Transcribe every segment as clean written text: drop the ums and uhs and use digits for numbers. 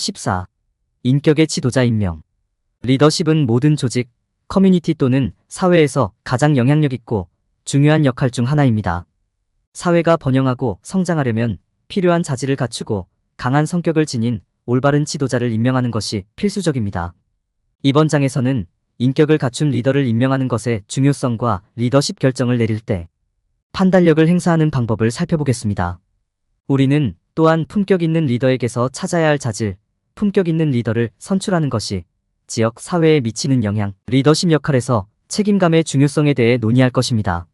14. 인격의 지도자 임명. 리더십은 모든 조직, 커뮤니티 또는 사회에서 가장 영향력 있고 중요한 역할 중 하나입니다. 사회가 번영하고 성장하려면 필요한 자질을 갖추고 강한 성격을 지닌 올바른 지도자를 임명하는 것이 필수적입니다. 이번 장에서는 인격을 갖춘 리더를 임명하는 것의 중요성과 리더십 결정을 내릴 때 판단력을 행사하는 방법을 살펴보겠습니다. 우리는 또한 품격 있는 리더에게서 찾아야 할 자질, 품격 있는 리더를 선출하는 것이 지역 사회에 미치는 영향, 리더십 역할에서 책임감의 중요성에 대해 논의할 것입니다.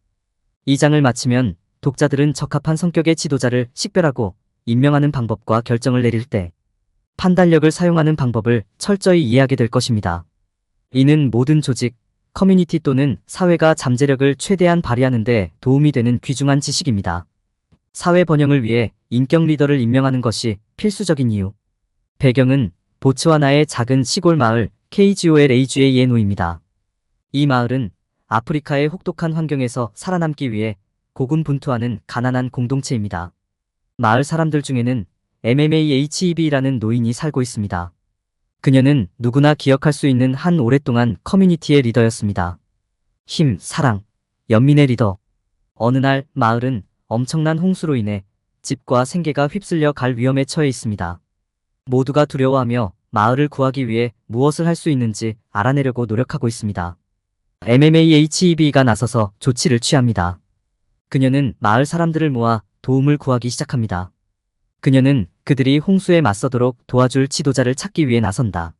이 장을 마치면 독자들은 적합한 성격의 지도자를 식별하고 임명하는 방법과 결정을 내릴 때 판단력을 사용하는 방법을 철저히 이해하게 될 것입니다. 이는 모든 조직, 커뮤니티 또는 사회가 잠재력을 최대한 발휘하는 데 도움이 되는 귀중한 지식입니다. 사회 번영을 위해 인격 리더를 임명하는 것이 필수적인 이유. 배경은 보츠와나의 작은 시골 마을 KGOLAGA에 놓입니다. 이 마을은 아프리카의 혹독한 환경에서 살아남기 위해 고군분투하는 가난한 공동체입니다. 마을 사람들 중에는 MMAHEB라는 노인이 살고 있습니다. 그녀는 누구나 기억할 수 있는 한 오랫동안 커뮤니티의 리더였습니다. 힘, 사랑, 연민의 리더. 어느 날 마을은 엄청난 홍수로 인해 집과 생계가 휩쓸려 갈 위험에 처해 있습니다. 모두가 두려워하며 마을을 구하기 위해 무엇을 할 수 있는지 알아내려고 노력하고 있습니다. MMAHEB가 나서서 조치를 취합니다. 그녀는 마을 사람들을 모아 도움을 구하기 시작합니다. 그녀는 그들이 홍수에 맞서도록 도와줄 지도자를 찾기 위해 나선다.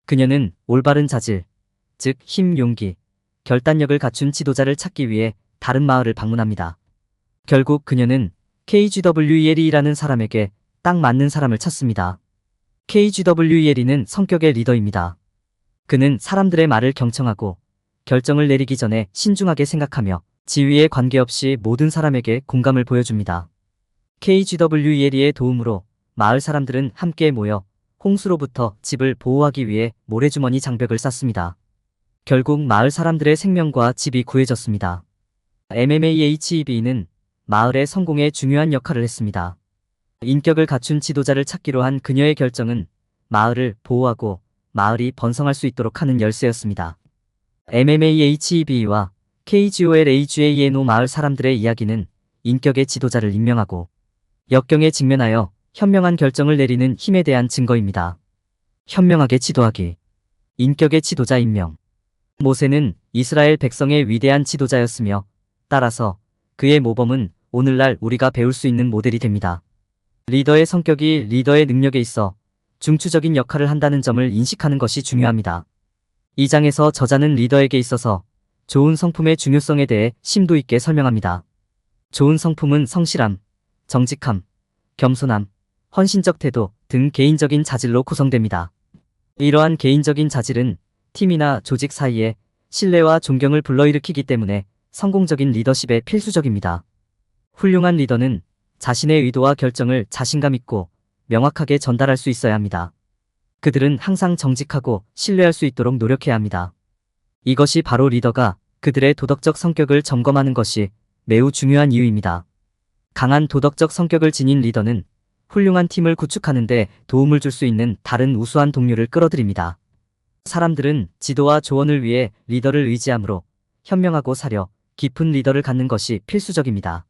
그녀는 올바른 자질, 즉 힘, 용기, 결단력을 갖춘 지도자를 찾기 위해 다른 마을을 방문합니다. 결국 그녀는 KGWEL이라는 사람에게 딱 맞는 사람을 찾습니다. KGWEL은 성격의 리더입니다. 그는 사람들의 말을 경청하고 결정을 내리기 전에 신중하게 생각하며 지위에 관계없이 모든 사람에게 공감을 보여줍니다. KGWEL의 도움으로 마을 사람들은 함께 모여 홍수로부터 집을 보호하기 위해 모래주머니 장벽을 쌓습니다. 결국 마을 사람들의 생명과 집이 구해졌습니다. MMAHEB는 마을의 성공에 중요한 역할을 했습니다. 인격을 갖춘 지도자를 찾기로 한 그녀의 결정은 마을을 보호하고 마을이 번성할 수 있도록 하는 열쇠였습니다. MMAHEB와 KGOLAGA의 마을 사람들의 이야기는 인격의 지도자를 임명하고 역경에 직면하여 현명한 결정을 내리는 힘에 대한 증거입니다. 현명하게 지도하기. 인격의 지도자 임명. 모세는 이스라엘 백성의 위대한 지도자였으며 따라서 그의 모범은 오늘날 우리가 배울 수 있는 모델이 됩니다. 리더의 성격이 리더의 능력에 있어 중추적인 역할을 한다는 점을 인식하는 것이 중요합니다. 이 장에서 저자는 리더에게 있어서 좋은 성품의 중요성에 대해 심도 있게 설명합니다. 좋은 성품은 성실함, 정직함, 겸손함, 헌신적 태도 등 개인적인 자질로 구성됩니다. 이러한 개인적인 자질은 팀이나 조직 사이에 신뢰와 존경을 불러일으키기 때문에 성공적인 리더십에 필수적입니다. 훌륭한 리더는 자신의 의도와 결정을 자신감 있고 명확하게 전달할 수 있어야 합니다. 그들은 항상 정직하고 신뢰할 수 있도록 노력해야 합니다. 이것이 바로 리더가 그들의 도덕적 성격을 점검하는 것이 매우 중요한 이유입니다. 강한 도덕적 성격을 지닌 리더는 훌륭한 팀을 구축하는 데 도움을 줄 수 있는 다른 우수한 동료를 끌어들입니다. 사람들은 지도와 조언을 위해 리더를 의지하므로 현명하고 사려 깊은 리더를 갖는 것이 필수적입니다.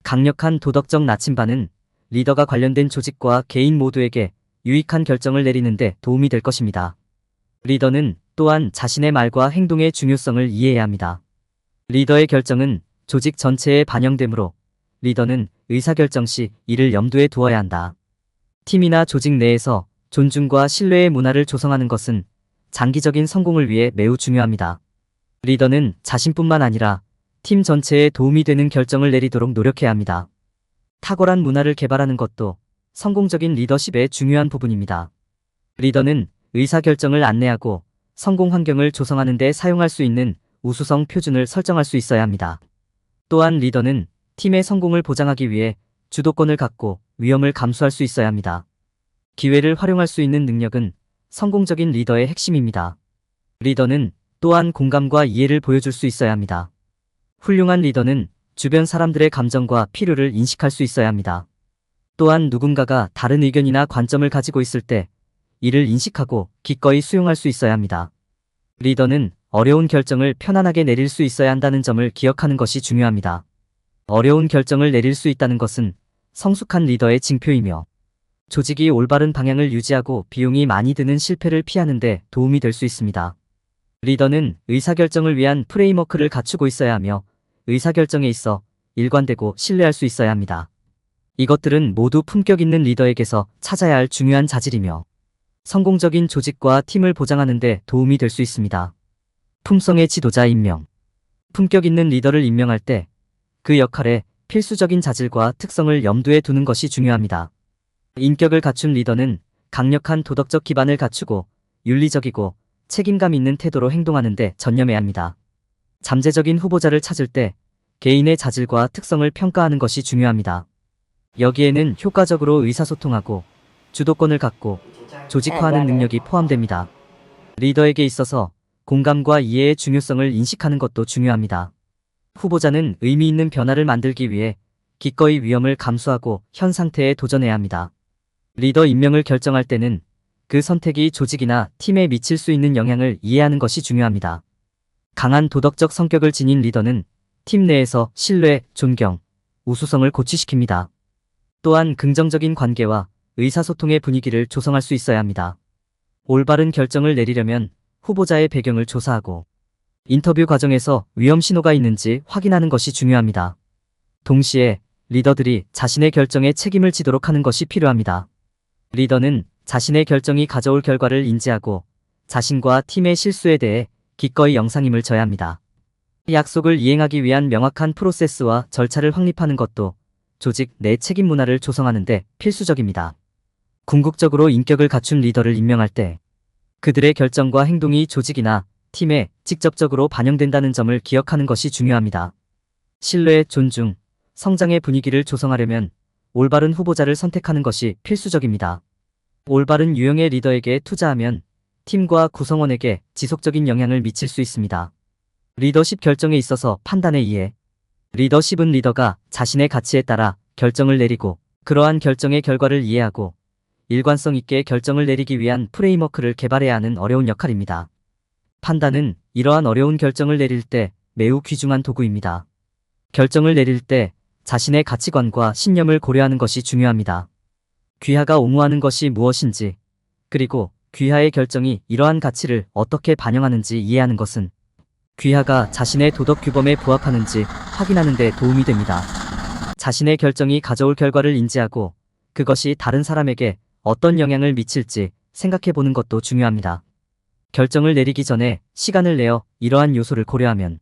강력한 도덕적 나침반은 리더가 관련된 조직과 개인 모두에게 유익한 결정을 내리는 데 도움이 될 것입니다. 리더는 또한 자신의 말과 행동의 중요성을 이해해야 합니다. 리더의 결정은 조직 전체에 반영되므로 리더는 의사결정 시 이를 염두에 두어야 한다. 팀이나 조직 내에서 존중과 신뢰의 문화를 조성하는 것은 장기적인 성공을 위해 매우 중요합니다. 리더는 자신뿐만 아니라 팀 전체에 도움이 되는 결정을 내리도록 노력해야 합니다. 탁월한 문화를 개발하는 것도 성공적인 리더십의 중요한 부분입니다. 리더는 의사결정을 안내하고 성공 환경을 조성하는 데 사용할 수 있는 우수성 표준을 설정할 수 있어야 합니다. 또한 리더는 팀의 성공을 보장하기 위해 주도권을 갖고 위험을 감수할 수 있어야 합니다. 기회를 활용할 수 있는 능력은 성공적인 리더의 핵심입니다. 리더는 또한 공감과 이해를 보여줄 수 있어야 합니다. 훌륭한 리더는 주변 사람들의 감정과 필요를 인식할 수 있어야 합니다. 또한 누군가가 다른 의견이나 관점을 가지고 있을 때 이를 인식하고 기꺼이 수용할 수 있어야 합니다. 리더는 어려운 결정을 편안하게 내릴 수 있어야 한다는 점을 기억하는 것이 중요합니다. 어려운 결정을 내릴 수 있다는 것은 성숙한 리더의 징표이며 조직이 올바른 방향을 유지하고 비용이 많이 드는 실패를 피하는 데 도움이 될 수 있습니다. 리더는 의사결정을 위한 프레임워크를 갖추고 있어야 하며 의사결정에 있어 일관되고 신뢰할 수 있어야 합니다. 이것들은 모두 품격 있는 리더에게서 찾아야 할 중요한 자질이며 성공적인 조직과 팀을 보장하는 데 도움이 될 수 있습니다. 품성의 지도자 임명. 품격 있는 리더를 임명할 때 그 역할에 필수적인 자질과 특성을 염두에 두는 것이 중요합니다. 인격을 갖춘 리더는 강력한 도덕적 기반을 갖추고 윤리적이고 책임감 있는 태도로 행동하는 데 전념해야 합니다. 잠재적인 후보자를 찾을 때 개인의 자질과 특성을 평가하는 것이 중요합니다. 여기에는 효과적으로 의사소통하고 주도권을 갖고 조직화하는 능력이 포함됩니다. 리더에게 있어서 공감과 이해의 중요성을 인식하는 것도 중요합니다. 후보자는 의미 있는 변화를 만들기 위해 기꺼이 위험을 감수하고 현 상태에 도전해야 합니다. 리더 임명을 결정할 때는 그 선택이 조직이나 팀에 미칠 수 있는 영향을 이해하는 것이 중요합니다. 강한 도덕적 성격을 지닌 리더는 팀 내에서 신뢰, 존경, 우수성을 고취시킵니다. 또한 긍정적인 관계와 의사소통의 분위기를 조성할 수 있어야 합니다. 올바른 결정을 내리려면 후보자의 배경을 조사하고 인터뷰 과정에서 위험 신호가 있는지 확인하는 것이 중요합니다. 동시에 리더들이 자신의 결정에 책임을 지도록 하는 것이 필요합니다. 리더는 자신의 결정이 가져올 결과를 인지하고 자신과 팀의 실수에 대해 기꺼이 영상임을 져야 합니다. 약속을 이행하기 위한 명확한 프로세스와 절차를 확립하는 것도 조직 내 책임 문화를 조성하는 데 필수적입니다. 궁극적으로 인격을 갖춘 리더를 임명할 때 그들의 결정과 행동이 조직이나 팀에 직접적으로 반영된다는 점을 기억하는 것이 중요합니다. 신뢰, 존중, 성장의 분위기를 조성하려면 올바른 후보자를 선택하는 것이 필수적입니다. 올바른 유형의 리더에게 투자하면 팀과 구성원에게 지속적인 영향을 미칠 수 있습니다. 리더십 결정에 있어서 판단의 이해. 리더십은 리더가 자신의 가치에 따라 결정을 내리고 그러한 결정의 결과를 이해하고 일관성 있게 결정을 내리기 위한 프레임워크를 개발해야 하는 어려운 역할입니다. 판단은 이러한 어려운 결정을 내릴 때 매우 귀중한 도구입니다. 결정을 내릴 때 자신의 가치관과 신념을 고려하는 것이 중요합니다. 귀하가 옹호하는 것이 무엇인지, 그리고 귀하의 결정이 이러한 가치를 어떻게 반영하는지 이해하는 것은 귀하가 자신의 도덕 규범에 부합하는지 확인하는 데 도움이 됩니다. 자신의 결정이 가져올 결과를 인지하고 그것이 다른 사람에게 어떤 영향을 미칠지 생각해 보는 것도 중요합니다. 결정을 내리기 전에 시간을 내어 이러한 요소를 고려하면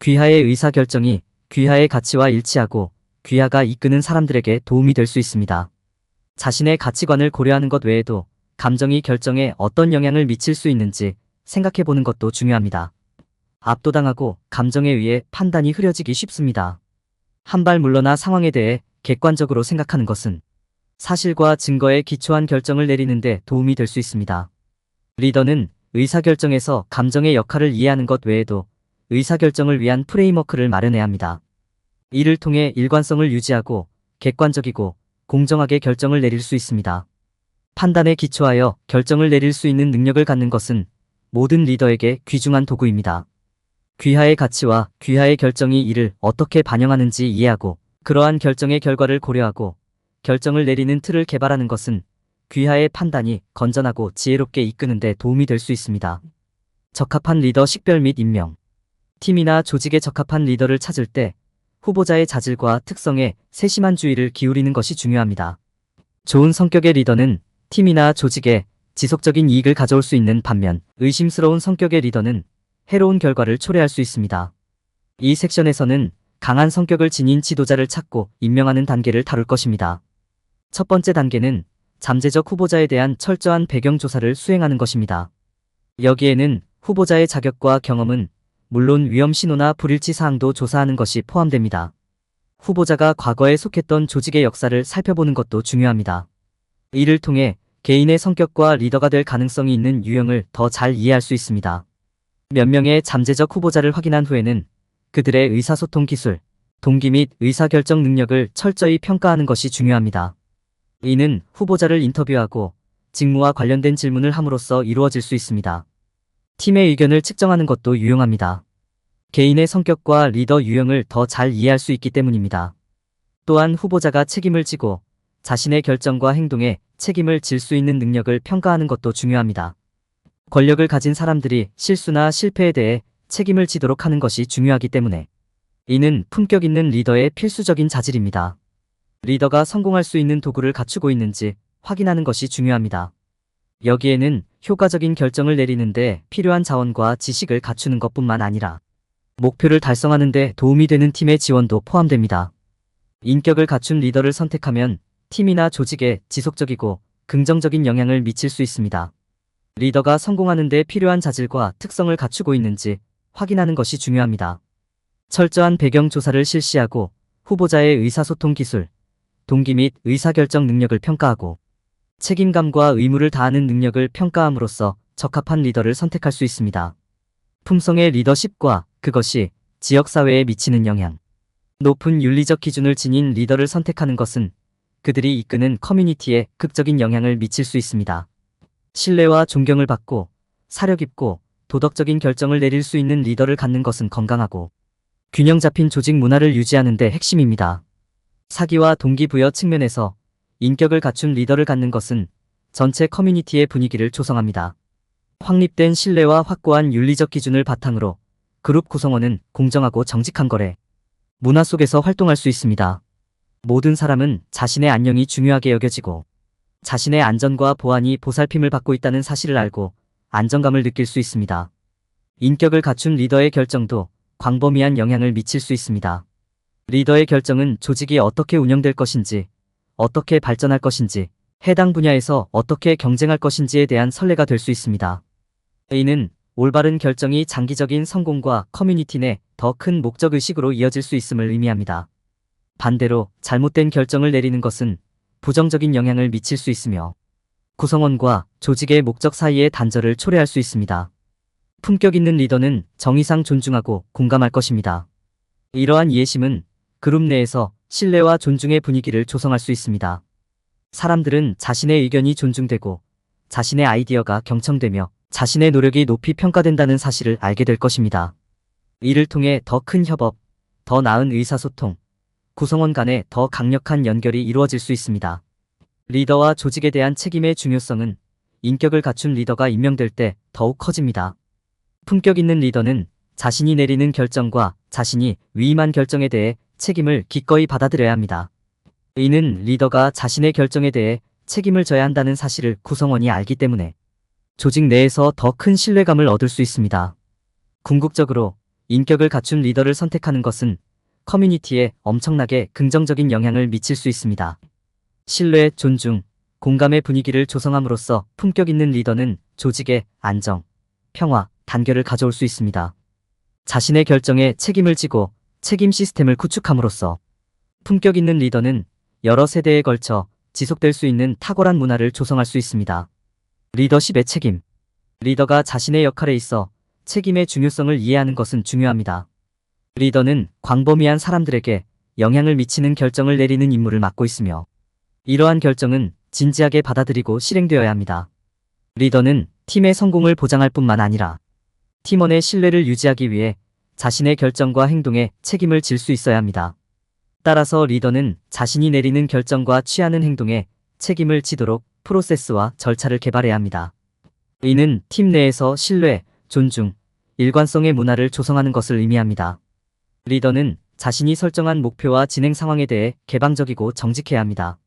귀하의 의사결정이 귀하의 가치와 일치하고 귀하가 이끄는 사람들에게 도움이 될 수 있습니다. 자신의 가치관을 고려하는 것 외에도 감정이 결정에 어떤 영향을 미칠 수 있는지 생각해 보는 것도 중요합니다. 압도당하고 감정에 의해 판단이 흐려지기 쉽습니다. 한 발 물러나 상황에 대해 객관적으로 생각하는 것은 사실과 증거에 기초한 결정을 내리는 데 도움이 될 수 있습니다. 리더는 의사결정에서 감정의 역할을 이해하는 것 외에도 의사결정을 위한 프레임워크를 마련해야 합니다. 이를 통해 일관성을 유지하고 객관적이고 공정하게 결정을 내릴 수 있습니다. 판단에 기초하여 결정을 내릴 수 있는 능력을 갖는 것은 모든 리더에게 귀중한 도구입니다. 귀하의 가치와 귀하의 결정이 이를 어떻게 반영하는지 이해하고 그러한 결정의 결과를 고려하고 결정을 내리는 틀을 개발하는 것은 귀하의 판단이 건전하고 지혜롭게 이끄는 데 도움이 될 수 있습니다. 적합한 리더 식별 및 임명. 팀이나 조직에 적합한 리더를 찾을 때 후보자의 자질과 특성에 세심한 주의를 기울이는 것이 중요합니다. 좋은 성격의 리더는 팀이나 조직에 지속적인 이익을 가져올 수 있는 반면 의심스러운 성격의 리더는 해로운 결과를 초래할 수 있습니다. 이 섹션에서는 강한 성격을 지닌 지도자를 찾고 임명하는 단계를 다룰 것입니다. 첫 번째 단계는 잠재적 후보자에 대한 철저한 배경 조사를 수행하는 것입니다. 여기에는 후보자의 자격과 경험은 물론 위험 신호나 불일치 사항도 조사하는 것이 포함됩니다. 후보자가 과거에 속했던 조직의 역사를 살펴보는 것도 중요합니다. 이를 통해 개인의 성격과 리더가 될 가능성이 있는 유형을 더 잘 이해할 수 있습니다. 몇 명의 잠재적 후보자를 확인한 후에는 그들의 의사소통 기술, 동기 및 의사결정 능력을 철저히 평가하는 것이 중요합니다. 이는 후보자를 인터뷰하고 직무와 관련된 질문을 함으로써 이루어질 수 있습니다. 팀의 의견을 측정하는 것도 유용합니다. 개인의 성격과 리더 유형을 더 잘 이해할 수 있기 때문입니다. 또한 후보자가 책임을 지고 자신의 결정과 행동에 책임을 질 수 있는 능력을 평가하는 것도 중요합니다. 권력을 가진 사람들이 실수나 실패에 대해 책임을 지도록 하는 것이 중요하기 때문에 이는 품격 있는 리더의 필수적인 자질입니다. 리더가 성공할 수 있는 도구를 갖추고 있는지 확인하는 것이 중요합니다. 여기에는 효과적인 결정을 내리는데 필요한 자원과 지식을 갖추는 것뿐만 아니라 목표를 달성하는 데 도움이 되는 팀의 지원도 포함됩니다. 인격을 갖춘 리더를 선택하면 팀이나 조직에 지속적이고 긍정적인 영향을 미칠 수 있습니다. 리더가 성공하는 데 필요한 자질과 특성을 갖추고 있는지 확인하는 것이 중요합니다. 철저한 배경 조사를 실시하고 후보자의 의사소통 기술, 동기 및 의사결정 능력을 평가하고 책임감과 의무를 다하는 능력을 평가함으로써 적합한 리더를 선택할 수 있습니다. 품성의 리더십과 그것이 지역사회에 미치는 영향. 높은 윤리적 기준을 지닌 리더를 선택하는 것은 그들이 이끄는 커뮤니티에 극적인 영향을 미칠 수 있습니다. 신뢰와 존경을 받고 사려 깊고 도덕적인 결정을 내릴 수 있는 리더를 갖는 것은 건강하고 균형 잡힌 조직 문화를 유지하는 데 핵심입니다. 사기와 동기부여 측면에서 인격을 갖춘 리더를 갖는 것은 전체 커뮤니티의 분위기를 조성합니다. 확립된 신뢰와 확고한 윤리적 기준을 바탕으로 그룹 구성원은 공정하고 정직한 거래 문화 속에서 활동할 수 있습니다. 모든 사람은 자신의 안녕이 중요하게 여겨지고 자신의 안전과 보안이 보살핌을 받고 있다는 사실을 알고 안정감을 느낄 수 있습니다. 인격을 갖춘 리더의 결정도 광범위한 영향을 미칠 수 있습니다. 리더의 결정은 조직이 어떻게 운영될 것인지, 어떻게 발전할 것인지, 해당 분야에서 어떻게 경쟁할 것인지에 대한 선례가 될 수 있습니다. 이는 올바른 결정이 장기적인 성공과 커뮤니티 내 더 큰 목적의식으로 이어질 수 있음을 의미합니다. 반대로 잘못된 결정을 내리는 것은 부정적인 영향을 미칠 수 있으며 구성원과 조직의 목적 사이의 단절을 초래할 수 있습니다. 품격 있는 리더는 정의상 존중하고 공감할 것입니다. 이러한 이해심은 그룹 내에서 신뢰와 존중의 분위기를 조성할 수 있습니다. 사람들은 자신의 의견이 존중되고 자신의 아이디어가 경청되며 자신의 노력이 높이 평가된다는 사실을 알게 될 것입니다. 이를 통해 더 큰 협업, 더 나은 의사소통, 구성원 간의 더 강력한 연결이 이루어질 수 있습니다. 리더와 조직에 대한 책임의 중요성은 인격을 갖춘 리더가 임명될 때 더욱 커집니다. 품격 있는 리더는 자신이 내리는 결정과 자신이 위임한 결정에 대해 책임을 기꺼이 받아들여야 합니다. 이는 리더가 자신의 결정에 대해 책임을 져야 한다는 사실을 구성원이 알기 때문에 조직 내에서 더 큰 신뢰감을 얻을 수 있습니다. 궁극적으로 인격을 갖춘 리더를 선택하는 것은 커뮤니티에 엄청나게 긍정적인 영향을 미칠 수 있습니다. 신뢰, 존중, 공감의 분위기를 조성함으로써 품격 있는 리더는 조직에 안정, 평화, 단결을 가져올 수 있습니다. 자신의 결정에 책임을 지고 책임 시스템을 구축함으로써 품격 있는 리더는 여러 세대에 걸쳐 지속될 수 있는 탁월한 문화를 조성할 수 있습니다. 리더십의 책임. 리더가 자신의 역할에 있어 책임의 중요성을 이해하는 것은 중요합니다. 리더는 광범위한 사람들에게 영향을 미치는 결정을 내리는 임무를 맡고 있으며 이러한 결정은 진지하게 받아들이고 실행되어야 합니다. 리더는 팀의 성공을 보장할 뿐만 아니라 팀원의 신뢰를 유지하기 위해 자신의 결정과 행동에 책임을 질 수 있어야 합니다. 따라서 리더는 자신이 내리는 결정과 취하는 행동에 책임을 지도록 프로세스와 절차를 개발해야 합니다. 이는 팀 내에서 신뢰, 존중, 일관성의 문화를 조성하는 것을 의미합니다. 리더는 자신이 설정한 목표와 진행 상황에 대해 개방적이고 정직해야 합니다.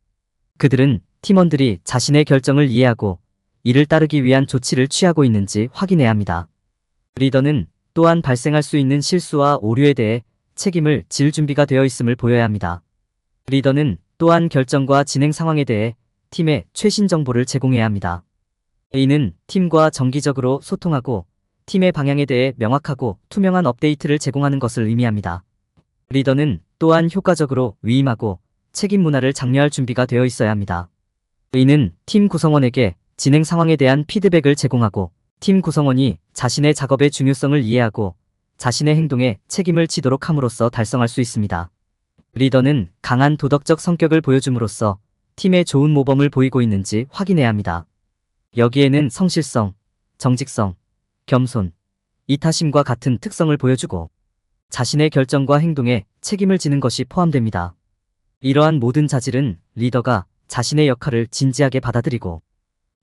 그들은 팀원들이 자신의 결정을 이해하고 이를 따르기 위한 조치를 취하고 있는지 확인해야 합니다. 리더는 또한 발생할 수 있는 실수와 오류에 대해 책임을 질 준비가 되어 있음을 보여야 합니다. 리더는 또한 결정과 진행 상황에 대해 팀에 최신 정보를 제공해야 합니다. 이는 팀과 정기적으로 소통하고 팀의 방향에 대해 명확하고 투명한 업데이트를 제공하는 것을 의미합니다. 리더는 또한 효과적으로 위임하고 책임 문화를 장려할 준비가 되어 있어야 합니다. 이는 팀 구성원에게 진행 상황에 대한 피드백을 제공하고 팀 구성원이 자신의 작업의 중요성을 이해하고 자신의 행동에 책임을 지도록 함으로써 달성할 수 있습니다. 리더는 강한 도덕적 성격을 보여줌으로써 팀에 좋은 모범을 보이고 있는지 확인해야 합니다. 여기에는 성실성, 정직성, 겸손, 이타심과 같은 특성을 보여주고 자신의 결정과 행동에 책임을 지는 것이 포함됩니다. 이러한 모든 자질은 리더가 자신의 역할을 진지하게 받아들이고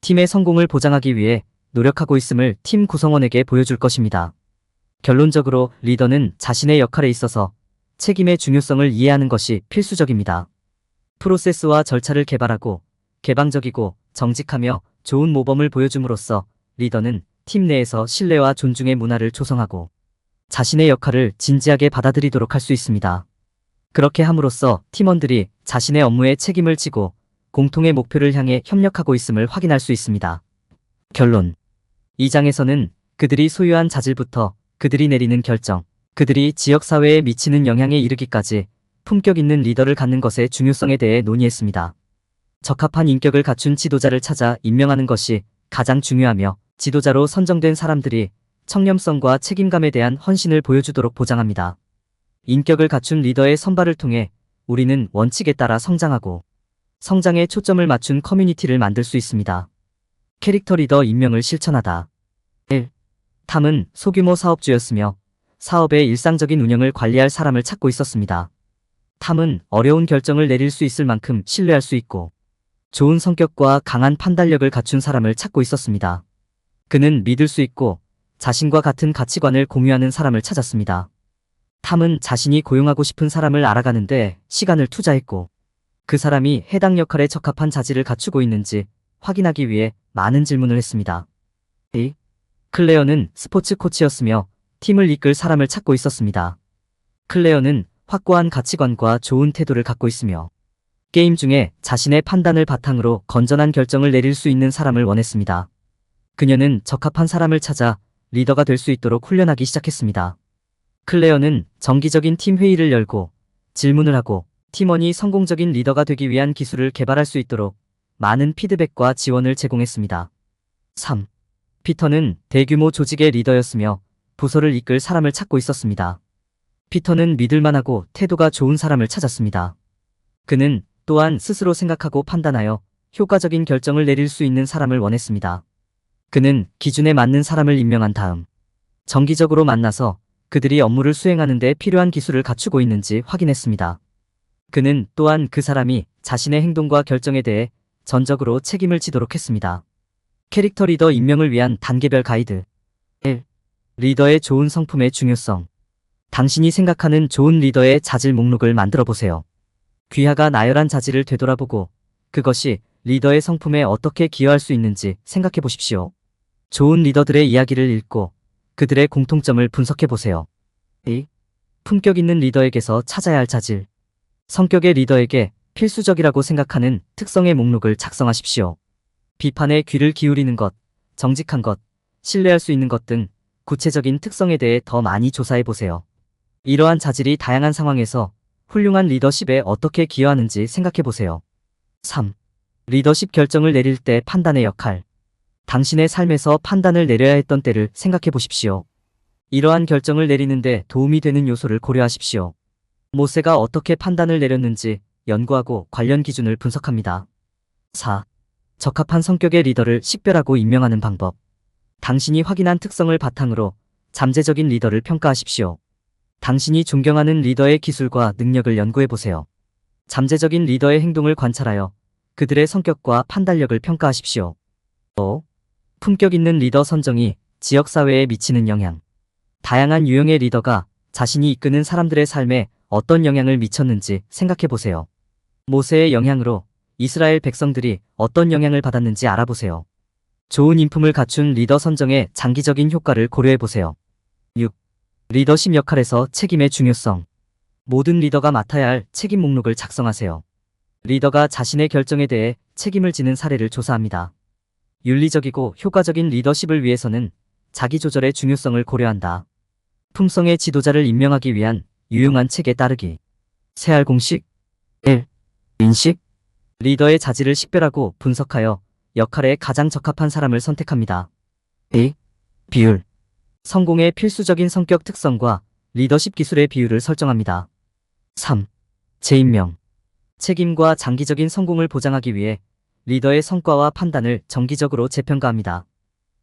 팀의 성공을 보장하기 위해 노력하고 있음을 팀 구성원에게 보여줄 것입니다. 결론적으로 리더는 자신의 역할에 있어서 책임의 중요성을 이해하는 것이 필수적입니다. 프로세스와 절차를 개발하고 개방적이고 정직하며 좋은 모범을 보여줌으로써 리더는 팀 내에서 신뢰와 존중의 문화를 조성하고 자신의 역할을 진지하게 받아들이도록 할 수 있습니다. 그렇게 함으로써 팀원들이 자신의 업무에 책임을 지고 공통의 목표를 향해 협력하고 있음을 확인할 수 있습니다. 결론. 이 장에서는 그들이 소유한 자질부터 그들이 내리는 결정, 그들이 지역사회에 미치는 영향에 이르기까지 품격 있는 리더를 갖는 것의 중요성에 대해 논의했습니다. 적합한 인격을 갖춘 지도자를 찾아 임명하는 것이 가장 중요하며 지도자로 선정된 사람들이 청렴성과 책임감에 대한 헌신을 보여주도록 보장합니다. 인격을 갖춘 리더의 선발을 통해 우리는 원칙에 따라 성장하고 성장에 초점을 맞춘 커뮤니티를 만들 수 있습니다. 캐릭터 리더 임명을 실천하다. 1. 탐은 소규모 사업주였으며 사업의 일상적인 운영을 관리할 사람을 찾고 있었습니다. 탐은 어려운 결정을 내릴 수 있을 만큼 신뢰할 수 있고 좋은 성격과 강한 판단력을 갖춘 사람을 찾고 있었습니다. 그는 믿을 수 있고 자신과 같은 가치관을 공유하는 사람을 찾았습니다. 탐은 자신이 고용하고 싶은 사람을 알아가는데 시간을 투자했고 그 사람이 해당 역할에 적합한 자질을 갖추고 있는지 확인하기 위해 많은 질문을 했습니다. 2. 클레어는 스포츠 코치였으며 팀을 이끌 사람을 찾고 있었습니다. 클레어는 확고한 가치관과 좋은 태도를 갖고 있으며 게임 중에 자신의 판단을 바탕으로 건전한 결정을 내릴 수 있는 사람을 원했습니다. 그녀는 적합한 사람을 찾아 리더가 될 수 있도록 훈련하기 시작했습니다. 클레어는 정기적인 팀 회의를 열고 질문을 하고 팀원이 성공적인 리더가 되기 위한 기술을 개발할 수 있도록 많은 피드백과 지원을 제공했습니다. 3. 피터는 대규모 조직의 리더였으며 부서를 이끌 사람을 찾고 있었습니다. 피터는 믿을만하고 태도가 좋은 사람을 찾았습니다. 그는 또한 스스로 생각하고 판단하여 효과적인 결정을 내릴 수 있는 사람을 원했습니다. 그는 기준에 맞는 사람을 임명한 다음 정기적으로 만나서 그들이 업무를 수행하는 데 필요한 기술을 갖추고 있는지 확인했습니다. 그는 또한 그 사람이 자신의 행동과 결정에 대해 전적으로 책임을 지도록 했습니다. 캐릭터 리더 임명을 위한 단계별 가이드. 1. 리더의 좋은 성품의 중요성. 당신이 생각하는 좋은 리더의 자질 목록을 만들어 보세요. 귀하가 나열한 자질을 되돌아보고 그것이 리더의 성품에 어떻게 기여할 수 있는지 생각해 보십시오. 좋은 리더들의 이야기를 읽고 그들의 공통점을 분석해 보세요. 2. 품격 있는 리더에게서 찾아야 할 자질. 성격의 리더에게 필수적이라고 생각하는 특성의 목록을 작성하십시오. 비판에 귀를 기울이는 것, 정직한 것, 신뢰할 수 있는 것 등 구체적인 특성에 대해 더 많이 조사해 보세요. 이러한 자질이 다양한 상황에서 훌륭한 리더십에 어떻게 기여하는지 생각해 보세요. 3. 리더십 결정을 내릴 때 판단의 역할. 당신의 삶에서 판단을 내려야 했던 때를 생각해 보십시오. 이러한 결정을 내리는데 도움이 되는 요소를 고려하십시오. 모세가 어떻게 판단을 내렸는지 연구하고 관련 기준을 분석합니다. 4. 적합한 성격의 리더를 식별하고 임명하는 방법. 당신이 확인한 특성을 바탕으로 잠재적인 리더를 평가하십시오. 당신이 존경하는 리더의 기술과 능력을 연구해보세요. 잠재적인 리더의 행동을 관찰하여 그들의 성격과 판단력을 평가하십시오. 5. 품격 있는 리더 선정이 지역사회에 미치는 영향. 다양한 유형의 리더가 자신이 이끄는 사람들의 삶에 어떤 영향을 미쳤는지 생각해보세요. 모세의 영향으로 이스라엘 백성들이 어떤 영향을 받았는지 알아보세요. 좋은 인품을 갖춘 리더 선정의 장기적인 효과를 고려해보세요. 6. 리더십 역할에서 책임의 중요성. 모든 리더가 맡아야 할 책임 목록을 작성하세요. 리더가 자신의 결정에 대해 책임을 지는 사례를 조사합니다. 윤리적이고 효과적인 리더십을 위해서는 자기조절의 중요성을 고려한다. 품성의 지도자를 임명하기 위한 유용한 책에 따르기. 세알 공식. 1. 인식. 리더의 자질을 식별하고 분석하여 역할에 가장 적합한 사람을 선택합니다. 2. 비율. 성공의 필수적인 성격 특성과 리더십 기술의 비율을 설정합니다. 3. 재임명. 책임과 장기적인 성공을 보장하기 위해 리더의 성과와 판단을 정기적으로 재평가합니다.